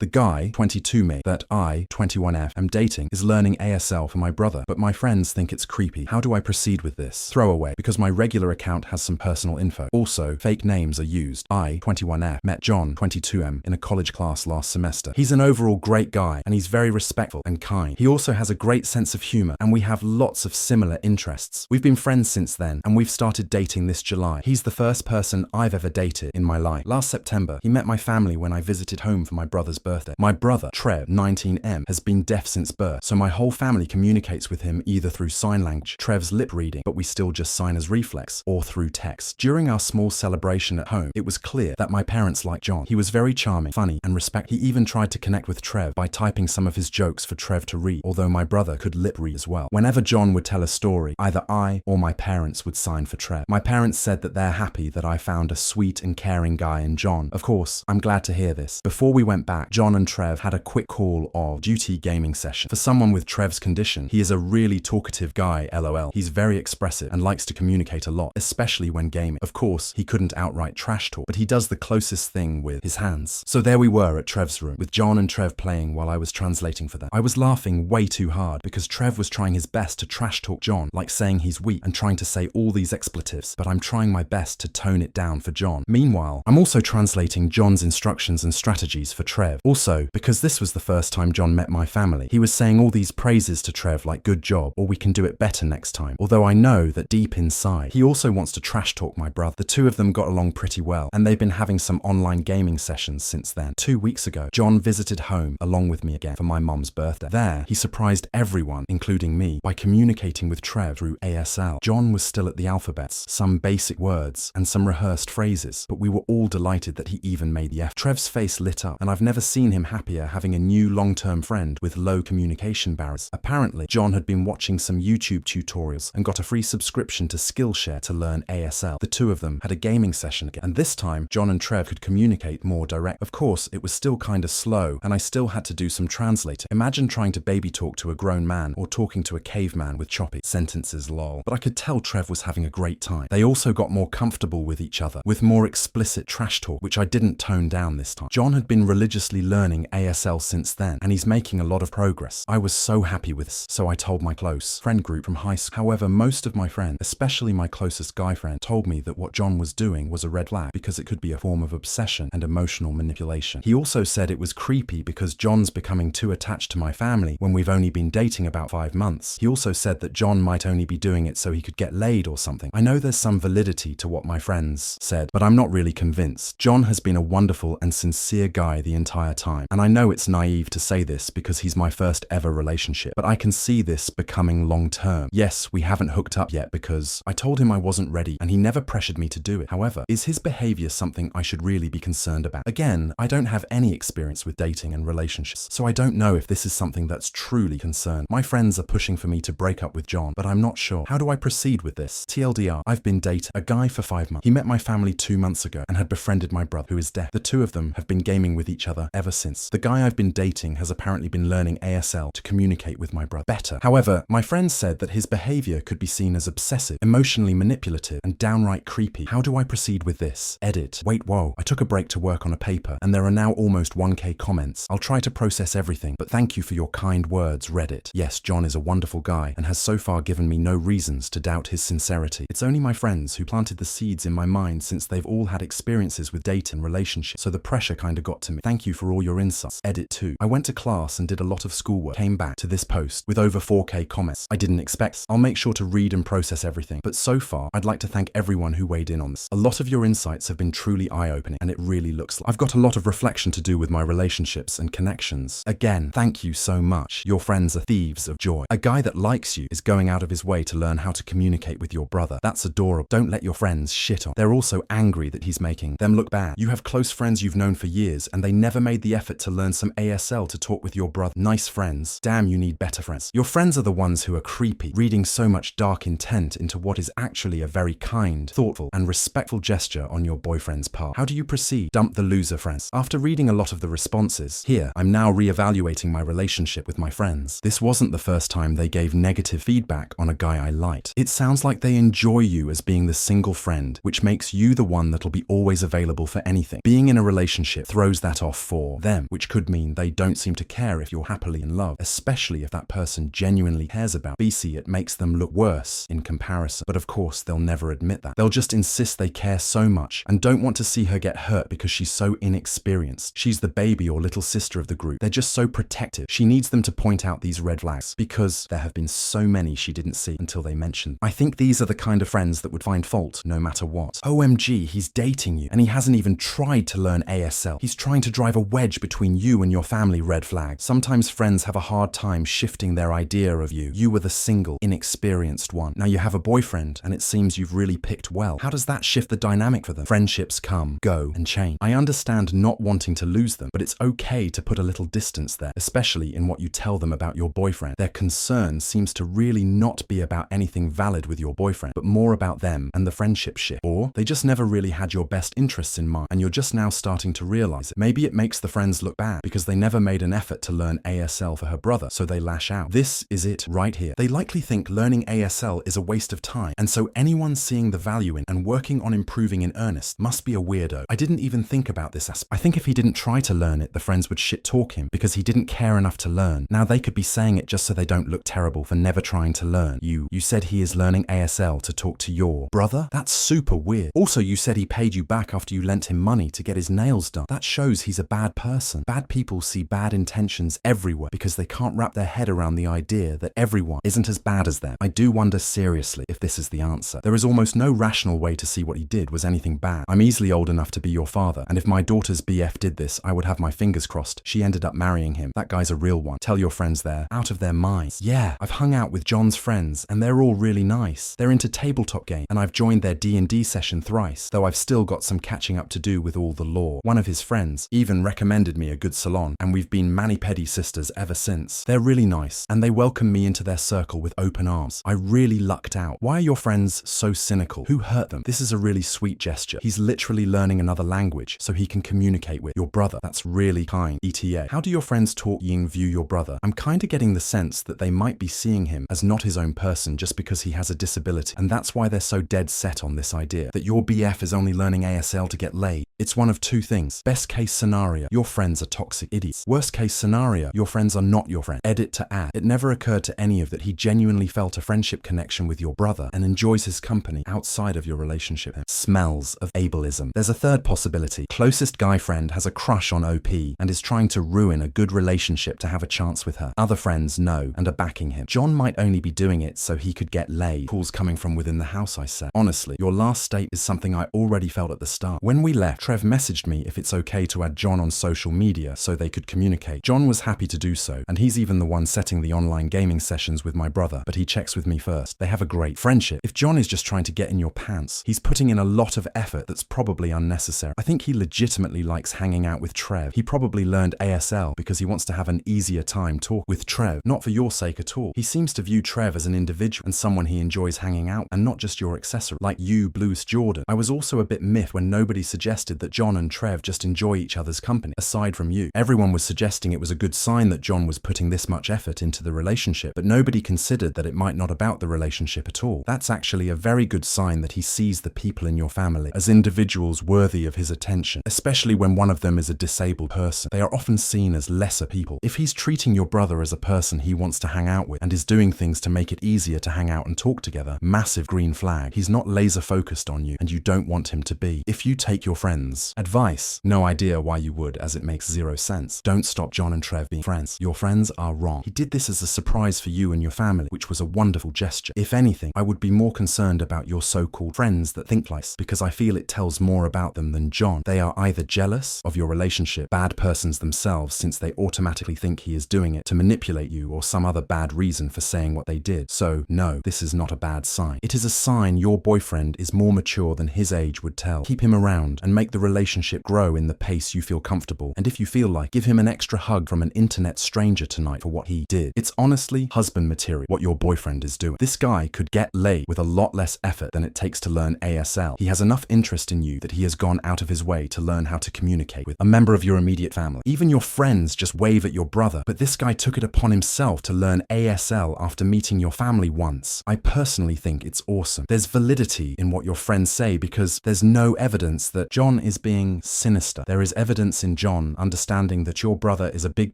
The guy, 22 me, that I, 21F, am dating is learning ASL for my brother, but my friends think it's creepy. How do I proceed with this? Throwaway, because my regular account has some personal info. Also, fake names are used. I, 21F, met John, 22M, in a college class last semester. He's an overall great guy, and he's very respectful and kind. He also has a great sense of humor, and we have lots of similar interests. We've been friends since then, and we've started dating this July. He's the first person I've ever dated in my life. Last September, he met my family when I visited home for my brother's birthday. My brother, Trev, 19M, has been deaf since birth, so my whole family communicates with him either through sign language, Trev's lip reading, but we still just sign as reflex, or through text. During our small celebration at home, it was clear that my parents liked John. He was very charming, funny, and respectful. He even tried to connect with Trev by typing some of his jokes for Trev to read, although my brother could lip read as well. Whenever John would tell a story, either I or my parents would sign for Trev. My parents said that they're happy that I found a sweet and caring guy in John. Of course, I'm glad to hear this. Before we went back, John and Trev had a quick call of duty gaming session. For someone with Trev's condition, he is a really talkative guy, lol. He's very expressive and likes to communicate a lot, especially when gaming. Of course, he couldn't outright trash talk, but he does the closest thing with his hands. So there we were at Trev's room, with John and Trev playing while I was translating for them. I was laughing way too hard because Trev was trying his best to trash talk John, like saying he's weak and trying to say all these expletives, but I'm trying my best to tone it down for John. Meanwhile, I'm also translating John's instructions and strategies for Trev. Also, because this was the first time John met my family, he was saying all these praises to Trev like good job, or we can do it better next time. Although I know that deep inside, he also wants to trash talk my brother. The two of them got along pretty well, and they've been having some online gaming sessions since then. 2 weeks ago, John visited home along with me again for my mom's birthday. There, he surprised everyone, including me, by communicating with Trev through ASL. John was still at the alphabets, some basic words, and some rehearsed phrases, but we were all delighted that he even made the effort. Trev's face lit up, and I've never seen him happier having a new long-term friend with low communication barriers. Apparently, John had been watching some YouTube tutorials and got a free subscription to Skillshare to learn ASL. The two of them had a gaming session again, and this time, John and Trev could communicate more direct. Of course, it was still kinda slow, and I still had to do some translating. Imagine trying to baby talk to a grown man or talking to a caveman with choppy sentences, lol. But I could tell Trev was having a great time. They also got more comfortable with each other, with more explicit trash talk, which I didn't tone down this time. John had been religiously learning ASL since then, and he's making a lot of progress. I was so happy with this, so I told my close friend group from high school. However, most of my friends, especially my closest guy friend, told me that what John was doing was a red flag because it could be a form of obsession and emotional manipulation. He also said it was creepy because John's becoming too attached to my family when we've only been dating about 5 months. He also said that John might only be doing it so he could get laid or something. I know there's some validity to what my friends said, but I'm not really convinced. John has been a wonderful and sincere guy the entire time, and I know it's naive to say this because he's my first ever relationship, but I can see this becoming long term. Yes, we haven't hooked up yet because I told him I wasn't ready and he never pressured me to do it. However, is his behavior something I should really be concerned about? Again, I don't have any experience with dating and relationships, so I don't know if this is something that's truly concerned. My friends are pushing for me to break up with John, but I'm not sure. How do I proceed with this? TLDR, I've been dating a guy for 5 months. He met my family 2 months ago and had befriended my brother, who is deaf. The two of them have been gaming with each other ever since. The guy I've been dating has apparently been learning ASL to communicate with my brother better. However, my friends said that his behavior could be seen as obsessive, emotionally manipulative, and downright creepy. How do I proceed with this? Edit. Wait, whoa. I took a break to work on a paper, and there are now almost 1K comments. I'll try to process everything, but thank you for your kind words, Reddit. Yes, John is a wonderful guy, and has so far given me no reasons to doubt his sincerity. It's only my friends who planted the seeds in my mind since they've all had experiences with dating and relationships, so the pressure kinda got to me. Thank you for all your insights. Edit 2. I went to class and did a lot of schoolwork, came back to this post with over 4K comments. I didn't expect. I'll make sure to read and process everything, but so far, I'd like to thank everyone who weighed in on this. A lot of your insights have been truly eye-opening, and it really looks like I've got a lot of reflection to do with my relationships and connections. Again, thank you so much. Your friends are thieves of joy. A guy that likes you is going out of his way to learn how to communicate with your brother. That's adorable. Don't let your friends shit on. They're also angry that he's making them look bad. You have close friends you've known for years, and they never made the effort to learn some ASL to talk with your brother. Nice friends. Damn, you need better friends. Your friends are the ones who are creepy, reading so much dark intent into what is actually a very kind, thoughtful, and respectful gesture on your boyfriend's part. How do you proceed? Dump the loser friends. After reading a lot of the responses, here, I'm now re-evaluating my relationship with my friends. This wasn't the first time they gave negative feedback on a guy I liked. It sounds like they enjoy you as being the single friend, which makes you the one that'll be always available for anything. Being in a relationship throws that off for or them, which could mean they don't seem to care if you're happily in love, especially if that person genuinely cares about BC. It makes them look worse in comparison. But of course, they'll never admit that. They'll just insist they care so much and don't want to see her get hurt because she's so inexperienced. She's the baby or little sister of the group. They're just so protective. She needs them to point out these red flags because there have been so many she didn't see until they mentioned. I think these are the kind of friends that would find fault no matter what. OMG, he's dating you and he hasn't even tried to learn ASL. He's trying to drive a wedge between you and your family. Red flag. Sometimes friends have a hard time shifting their idea of you. You were the single, inexperienced one. Now you have a boyfriend and it seems you've really picked well. How does that shift the dynamic for them? Friendships come, go, and change. I understand not wanting to lose them, but it's okay to put a little distance there, especially in what you tell them about your boyfriend. Their concern seems to really not be about anything valid with your boyfriend, but more about them and the friendship shift. Or they just never really had your best interests in mind and you're just now starting to realize it. Maybe it makes the friends look bad because they never made an effort to learn ASL for her brother, so they lash out. This is it right here. They likely think learning ASL is a waste of time, and so anyone seeing the value in and working on improving in earnest must be a weirdo. I didn't even think about this aspect. I think if he didn't try to learn it, the friends would shit talk him because he didn't care enough to learn. Now they could be saying it just so they don't look terrible for never trying to learn. You said he is learning ASL to talk to your brother? That's super weird. Also, you said he paid you back after you lent him money to get his nails done. That shows he's a bad person. Bad people see bad intentions everywhere because they can't wrap their head around the idea that everyone isn't as bad as them. I do wonder seriously if this is the answer. There is almost no rational way to see what he did was anything bad. I'm easily old enough to be your father, and if my daughter's BF did this, I would have my fingers crossed. She ended up marrying him. That guy's a real one. Tell your friends they're out of their minds. Yeah, I've hung out with John's friends, and they're all really nice. They're into tabletop games, and I've joined their D&D session thrice, though I've still got some catching up to do with all the lore. One of his friends even recommended me a good salon, and we've been mani-pedi sisters ever since. They're really nice, and they welcome me into their circle with open arms. I really lucked out. Why are your friends so cynical? Who hurt them? This is a really sweet gesture. He's literally learning another language so he can communicate with your brother. That's really kind. ETA. How do your friends talk Ying view your brother? I'm kinda getting the sense that they might be seeing him as not his own person just because he has a disability, and that's why they're so dead set on this idea that your BF is only learning ASL to get laid. It's one of two things. Best case scenario, your friends are toxic idiots. Worst case scenario, your friends are not your friend. Edit to add. It never occurred to any of that he genuinely felt a friendship connection with your brother and enjoys his company outside of your relationship. Smells of ableism. There's a third possibility. Closest guy friend has a crush on OP and is trying to ruin a good relationship to have a chance with her. Other friends know and are backing him. John might only be doing it so he could get laid. Calls coming from within the house, I said. Honestly, your last state is something I already felt at the start. When we left, Trev messaged me if it's okay to add John on social media so they could communicate. John was happy to do so, and he's even the one setting the online gaming sessions with my brother, but he checks with me first. They have a great friendship. If John is just trying to get in your pants, he's putting in a lot of effort that's probably unnecessary. I think he legitimately likes hanging out with Trev. He probably learned ASL because he wants to have an easier time talking with Trev, not for your sake at all. He seems to view Trev as an individual and someone he enjoys hanging out and not just your accessory, like you, Blues Jordan. I was also a bit miffed when nobody suggested that John and Trev just enjoy each other's company, aside from you. Everyone was suggesting it was a good sign that John was putting this much effort into the relationship, but nobody considered that it might not about the relationship at all. That's actually a very good sign that he sees the people in your family as individuals worthy of his attention, especially when one of them is a disabled person. They are often seen as lesser people. If he's treating your brother as a person he wants to hang out with and is doing things to make it easier to hang out and talk together, massive green flag. He's not laser focused on you, and you don't want him to be. If you take your friends' advice, no idea why you would, as it makes zero sense. Don't stop John and Trev being friends. Your friends are wrong. He did this as a surprise for you and your family, which was a wonderful gesture. If anything, I would be more concerned about your so-called friends that think like this, because I feel it tells more about them than John. They are either jealous of your relationship, bad persons themselves since they automatically think he is doing it to manipulate you, or some other bad reason for saying what they did. So, no, this is not a bad sign. It is a sign your boyfriend is more mature than his age would tell. Keep him around and make the relationship grow in the pace you feel comfortable. And if you feel like, give him an extra hug from an internet stranger tonight for what he did. It's honestly husband material what your boyfriend is doing. This guy could get laid with a lot less effort than it takes to learn ASL. He has enough interest in you that he has gone out of his way to learn how to communicate with a member of your immediate family. Even your friends just wave at your brother, but this guy took it upon himself to learn ASL after meeting your family once. I personally think it's awesome. There's validity in what your friends say because there's no evidence that John is being sinister. There is evidence in John understanding that your brother is a big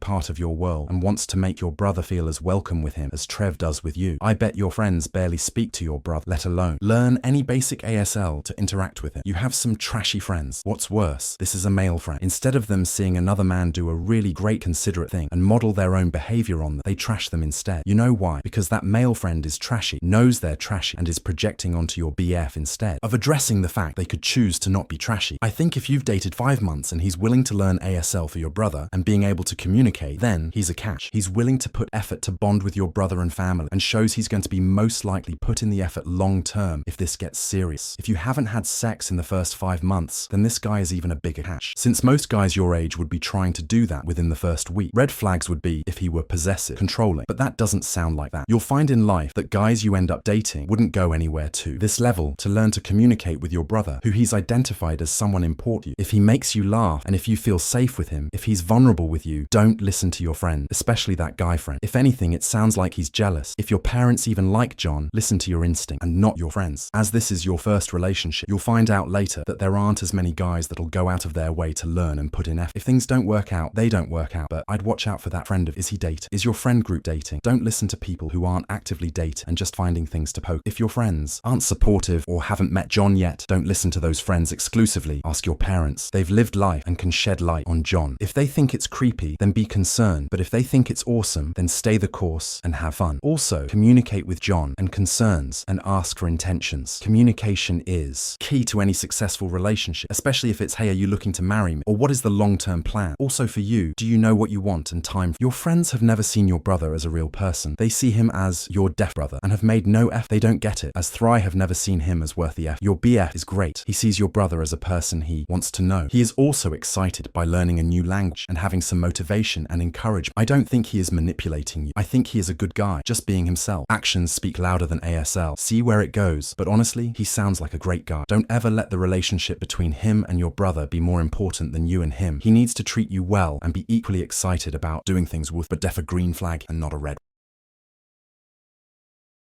part of your world and wants to make your brother feel as welcome with him as Trev does with you. I bet your friends barely speak to your brother, let alone learn any basic ASL to interact with him. You have some trashy friends. What's worse, this is a male friend. Instead of them seeing another man do a really great considerate thing and model their own behavior on them, they trash them instead. You know why? Because that male friend is trashy, knows they're trashy, and is projecting onto your BF instead of addressing the fact they could choose to not be trashy. I think if you've dated 5 months and he's willing to learn ASL for your brother and being able to communicate, then he's a catch. He's willing to put effort to bond with your brother and family and shows he's going to be most likely put in the effort long term if this gets serious. If you haven't had sex in the first 5 months, then this guy is even a bigger catch, since most guys your age would be trying to do that within the first week. Red flags would be if he were possessive, controlling, but that doesn't sound like that. You'll find in life that guys you end up dating wouldn't go anywhere to this level to learn to communicate with your brother, who he's identified as someone important to you. If he makes you laugh and if you feel safe with him, if he's vulnerable with you, don't listen to your friend, especially that guy friend. If anything, it sounds like he's jealous. If your parents even like John, listen to your instinct and not your friends. As this is your first relationship, you'll find out later that there aren't as many guys that'll go out of their way to learn and put in effort. If things don't work out, they don't work out, but I'd watch out for that friend of, is he dating? Is your friend group dating? Don't listen to people who aren't actively dating and just finding things to poke. If your friends aren't supportive or haven't met John yet, don't listen to those friends exclusively. Ask your parents. They've lived life and can shed light on John. If they think it's creepy, then be concerned, but if they think it's awesome, then stay the course and have fun. Also, communicate with John and concerns and ask for intentions. Communication is key to any successful relationship, especially if it's, hey, are you looking to marry me? Or what is the long-term plan? Also for you, do you know what you want and time? Your friends have never seen your brother as a real person. They see him as your deaf brother and have made no effort. They don't get it, as Thry have never seen him as worth the effort. Your BF is great. He sees your brother as a person he wants to know. He is also excited by learning a new language and having some motivation and encouragement. I don't think he is manipulating you. I think he is a good guy, just being himself. Actions speak louder than ASL. See where it goes. But honestly, he sounds like a great guy. Don't ever let the relationship between him and your brother be more important than you and him. He needs to treat you well and be equally excited about doing things with, but def a green flag and not a red.